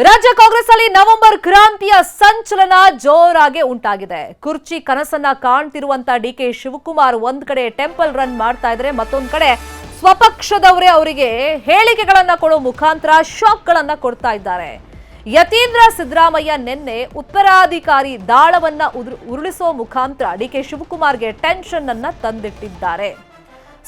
ರಾಜ್ಯ ಕಾಂಗ್ರೆಸ್ ಅಲ್ಲಿ ನವೆಂಬರ್ ಕ್ರಾಂತಿಯ ಸಂಚಲನ ಜೋರಾಗಿ ಉಂಟಾಗಿದೆ. ಕುರ್ಚಿ ಕನಸನ್ನ ಕಾಣ್ತಿರುವಂತ ಡಿಕೆ ಶಿವಕುಮಾರ್ ಒಂದ್ ಕಡೆ ಟೆಂಪಲ್ ರನ್ ಮಾಡ್ತಾ ಇದ್ರೆ, ಮತ್ತೊಂದ್ ಕಡೆ ಸ್ವಪಕ್ಷದವರೇ ಅವರಿಗೆ ಹೇಳಿಕೆಗಳನ್ನ ಕೊಡೋ ಮುಖಾಂತರ ಶಾಕ್ ಗಳನ್ನ ಕೊಡ್ತಾ ಇದ್ದಾರೆ. ಯತೀಂದ್ರ ಸಿದ್ದರಾಮಯ್ಯ ನಿನ್ನೆ ಉತ್ತರಾಧಿಕಾರಿ ದಾಳವನ್ನ ಉರುಳಿಸುವ ಮುಖಾಂತರ ಡಿಕೆ ಶಿವಕುಮಾರ್ಗೆ ಟೆನ್ಷನ್ ಅನ್ನ ತಂದಿಟ್ಟಿದ್ದಾರೆ.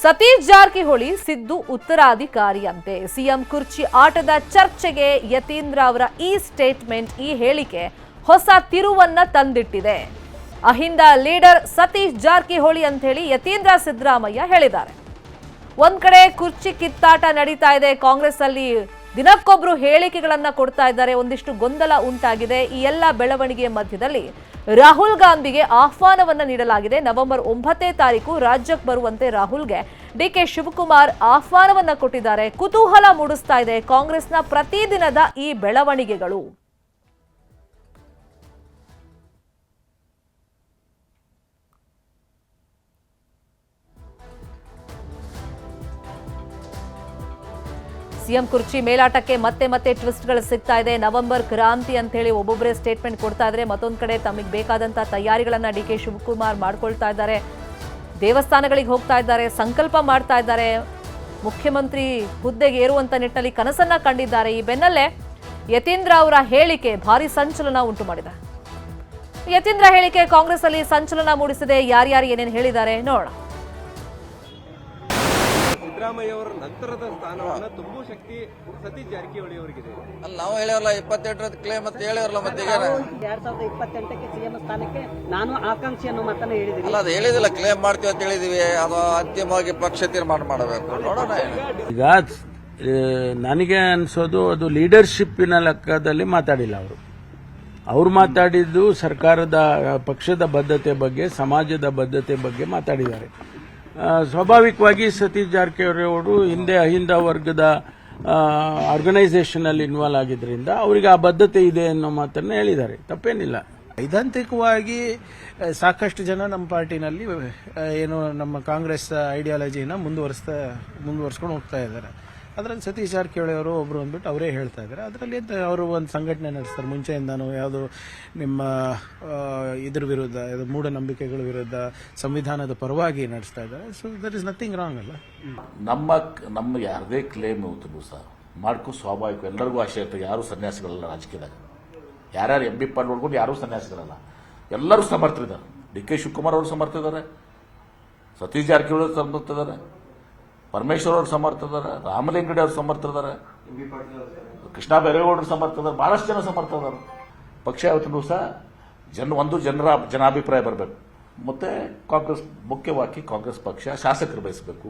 ಸತೀಶ್ ಜಾರಕಿಹೊಳಿ ಸಿದ್ದು ಉತ್ತರಾಧಿಕಾರಿಯಂತೆ. ಸಿಎಂ ಕುರ್ಚಿ ಆಟದ ಚರ್ಚೆಗೆ ಯತೀಂದ್ರ ಅವರ ಈ ಸ್ಟೇಟ್ಮೆಂಟ್, ಈ ಹೇಳಿಕೆ ಹೊಸ ತಿರುವನ್ನ ತಂದಿಟ್ಟಿದೆ. ಅಹಿಂದ ಲೀಡರ್ ಸತೀಶ್ ಜಾರಕಿಹೊಳಿ ಅಂತ ಹೇಳಿ ಯತೀಂದ್ರ ಸಿದ್ದರಾಮಯ್ಯ ಹೇಳಿದ್ದಾರೆ. ಒಂದ್ ಕಡೆ ಕುರ್ಚಿ ಕಿತ್ತಾಟ ನಡೀತಾ ಇದೆ, ಕಾಂಗ್ರೆಸ್ ಅಲ್ಲಿ ದಿನಕ್ಕೊಬ್ರು ಹೇಳಿಕೆಗಳನ್ನ ಕೊಡ್ತಾ ಇದ್ದಾರೆ, ಒಂದಿಷ್ಟು ಗೊಂದಲ ಉಂಟಾಗಿದೆ. ಈ ಎಲ್ಲ ಬೆಳವಣಿಗೆಯ ಮಧ್ಯದಲ್ಲಿ ರಾಹುಲ್ ಗಾಂಧಿಗೆ ಆಹ್ವಾನವನ್ನ ನೀಡಲಾಗಿದೆ. ನವೆಂಬರ್ 9ನೇ ತಾರೀಕು ರಾಜ್ಯಕ್ಕೆ ಬರುವಂತೆ ರಾಹುಲ್ಗೆ ಡಿಕೆ ಶಿವಕುಮಾರ್ ಆಹ್ವಾನವನ್ನ ಕೊಟ್ಟಿದ್ದಾರೆ. ಕುತೂಹಲ ಮೂಡಿಸ್ತಾ ಇದೆ ಕಾಂಗ್ರೆಸ್ನ ಪ್ರತಿದಿನದ ಈ ಬೆಳವಣಿಗೆಗಳು. ಸಿಎಂ ಕುರ್ಚಿ ಮೇಲಾಟಕ್ಕೆ ಮತ್ತೆ ಟ್ವಿಸ್ಟ್ಗಳು ಸಿಗ್ತಾ ಇದೆ. ನವೆಂಬರ್ ಕ್ರಾಂತಿ ಅಂತ ಹೇಳಿ ಒಬ್ಬೊಬ್ಬರೇ ಸ್ಟೇಟ್ಮೆಂಟ್ ಕೊಡ್ತಾ ಇದ್ದಾರೆ. ಮತ್ತೊಂದು ಕಡೆ ತಮಗೆ ಬೇಕಾದಂತ ತಯಾರಿಗಳನ್ನ ಡಿಕೆ ಶಿವಕುಮಾರ್ ಮಾಡ್ಕೊಳ್ತಾ ಇದ್ದಾರೆ. ದೇವಸ್ಥಾನಗಳಿಗೆ ಹೋಗ್ತಾ ಇದ್ದಾರೆ, ಸಂಕಲ್ಪ ಮಾಡ್ತಾ ಇದ್ದಾರೆ, ಮುಖ್ಯಮಂತ್ರಿ ಹುದ್ದೆಗೆ ಏರುವಂತ ನಿಟ್ಟಿನಲ್ಲಿ ಕನಸನ್ನ ಕಂಡಿದ್ದಾರೆ. ಈ ಬೆನ್ನಲ್ಲೇ ಯತೀಂದ್ರ ಅವರ ಹೇಳಿಕೆ ಭಾರಿ ಸಂಚಲನ ಉಂಟು ಮಾಡಿದೆ. ಯತೀಂದ್ರ ಹೇಳಿಕೆ ಕಾಂಗ್ರೆಸ್ ಅಲ್ಲಿ ಸಂಚಲನ ಮೂಡಿಸಿದೆ. ಯಾರ್ಯಾರು ಏನೇನು ಹೇಳಿದ್ದಾರೆ ನೋಡೋಣ. ಸಿದ್ದರಾಮಯ್ಯ ಅವರ ನಂತರದ ಸ್ಥಾನವನ್ನು ತುಂಬುವ ಶಕ್ತಿ ಸತೀಶ್ ಜಾರಕಿಹೊಳಿ ಅವರಿಗಿದೆ. ಅಲ್ಲ, ನಾವು ಹೇಳಿರಲ್ಲ 28 ಕ್ಲೇಮ್ ಅಂತ ಹೇಳಿರಲ್ಲ. ಮತ್ತೆ ಈಗ 2028ಕ್ಕೆ ಸಿಎಂ ಸ್ಥಾನಕ್ಕೆ ನಾನು ಆಕಾಂಕ್ಷಿ ಅನ್ನೋ ಮಾತನ್ನ ಹೇಳಿದ್ದೀನಿ. ಅಲ್ಲ, ಅದು ಹೇಳಿದಿಲ್ಲ, ಕ್ಲೇಮ್ ಮಾಡ್ತೀವಿ ಅಂತ ಹೇಳಿದೀವಿ. ಅದು ಅಂತಿಮವಾಗಿ ಪಕ್ಷ ತೀರ್ಮಾನ ಮಾಡಬೇಕು, ನೋಡೋಣ. ಈಗ ನನಗೆ ಅನ್ಸೋದು ಅದು ಲೀಡರ್ಶಿಪ್ಪಿನ ಲೆಕ್ಕದಲ್ಲಿ ಮಾತಾಡಿಲ್ಲ ಅವರು ಮಾತಾಡಿದ್ದು ಸರ್ಕಾರದ ಪಕ್ಷದ ಬದ್ಧತೆ ಬಗ್ಗೆ, ಸಮಾಜದ ಬದ್ಧತೆ ಬಗ್ಗೆ ಮಾತಾಡಿದ್ದಾರೆ. ಸ್ವಾಭಾವಿಕವಾಗಿ ಸತೀಶ್ ಜಾರಕಿಹೊಳಿ ಅವರು ಹಿಂದೆ ಅಹಿಂದ ವರ್ಗದ ಆರ್ಗನೈಸೇಷನ್ ಅಲ್ಲಿ ಇನ್ವಾಲ್ವ್ ಆಗಿದ್ರಿಂದ ಅವರಿಗೆ ಆ ಬದ್ಧತೆ ಇದೆ ಅನ್ನೋ ಮಾತನ್ನ ಹೇಳಿದ್ದಾರೆ. ತಪ್ಪೇನಿಲ್ಲ. ಸೈದ್ಧಾಂತಿಕವಾಗಿ ಸಾಕಷ್ಟು ಜನ ನಮ್ಮ ಪಾರ್ಟಿನಲ್ಲಿ ಏನು ನಮ್ಮ ಕಾಂಗ್ರೆಸ್ ಐಡಿಯಾಲಜಿನ ಮುಂದುವರ್ಸ್ಕೊಂಡು ಹೋಗ್ತಾ ಇದ್ದಾರೆ. ಅದರಲ್ಲಿ ಸತೀಶ್ ಜಾರಕಿಹೊಳಿ ಅವರು ಒಬ್ರು ಅಂದ್ಬಿಟ್ಟು ಅವರೇ ಹೇಳ್ತಾ ಇದ್ದಾರೆ. ಅದರಲ್ಲಿ ಅವರು ಒಂದು ಸಂಘಟನೆ ನಡೆಸ್ತಾರೆ ಮುಂಚೆಯಿಂದಾನು. ಯಾವುದು ನಿಮ್ಮ ಇದ್ರ ವಿರುದ್ಧ, ಮೂಢನಂಬಿಕೆಗಳ ವಿರುದ್ಧ, ಸಂವಿಧಾನದ ಪರವಾಗಿ ನಡೆಸ್ತಾ ಇದ್ದಾರೆ. So there is nothing wrong ಅಲ್ಲ. ನಮ್ಮ ಯಾರದೇ ಕ್ಲೇಮ್ ಇವತ್ತು ಸಹ ಮಾಡ್ಕೊ ಸ್ವಾಭಾವಿಕ. ಎಲ್ಲರಿಗೂ ಆಶೆ ಇರ್ತದೆ. ಯಾರು ಸನ್ಯಾಸಿಗಳಲ್ಲ ರಾಜಕೀಯದಾಗ. ಯಾರ್ಯಾರು MP ಪಾಡ್ ನೋಡ್ಕೊಂಡು ಯಾರೂ ಸನ್ಯಾಸಿಗಳಲ್ಲ, ಎಲ್ಲರೂ ಸಮರ್ಥರಿದ್ದಾರೆ. ಡಿಕೆ ಶಿವಕುಮಾರ್ ಅವರು ಸಮರ್ಥಿದ್ದಾರೆ, ಸತೀಶ್ ಜಾರಕಿಹೊಳಿ ಅವರು ಸಮರ್ಥಿದ್ದಾರೆ, ಪರಮೇಶ್ವರ್ ಅವರು ಸಮರ್ಥಿದ್ದಾರೆ, ರಾಮಲಿಂಗಡಿ ಅವರು ಸಮರ್ಥಿದ್ದಾರೆ, ಕೃಷ್ಣ ಬೈರೇಗೌಡರು ಸಮರ್ಥಿದ್ದಾರೆ, ಬಹಳಷ್ಟು ಜನ ಸಮರ್ಥಿದ್ದಾರೆ. ಪಕ್ಷ ಯಾವತ್ತೂ ಸಹ ಜನಾಭಿಪ್ರಾಯ ಬರಬೇಕು. ಮತ್ತೆ ಕಾಂಗ್ರೆಸ್ ಮುಖ್ಯವಾಗಿ ಕಾಂಗ್ರೆಸ್ ಪಕ್ಷ ಶಾಸಕರು ಬಯಸಬೇಕು.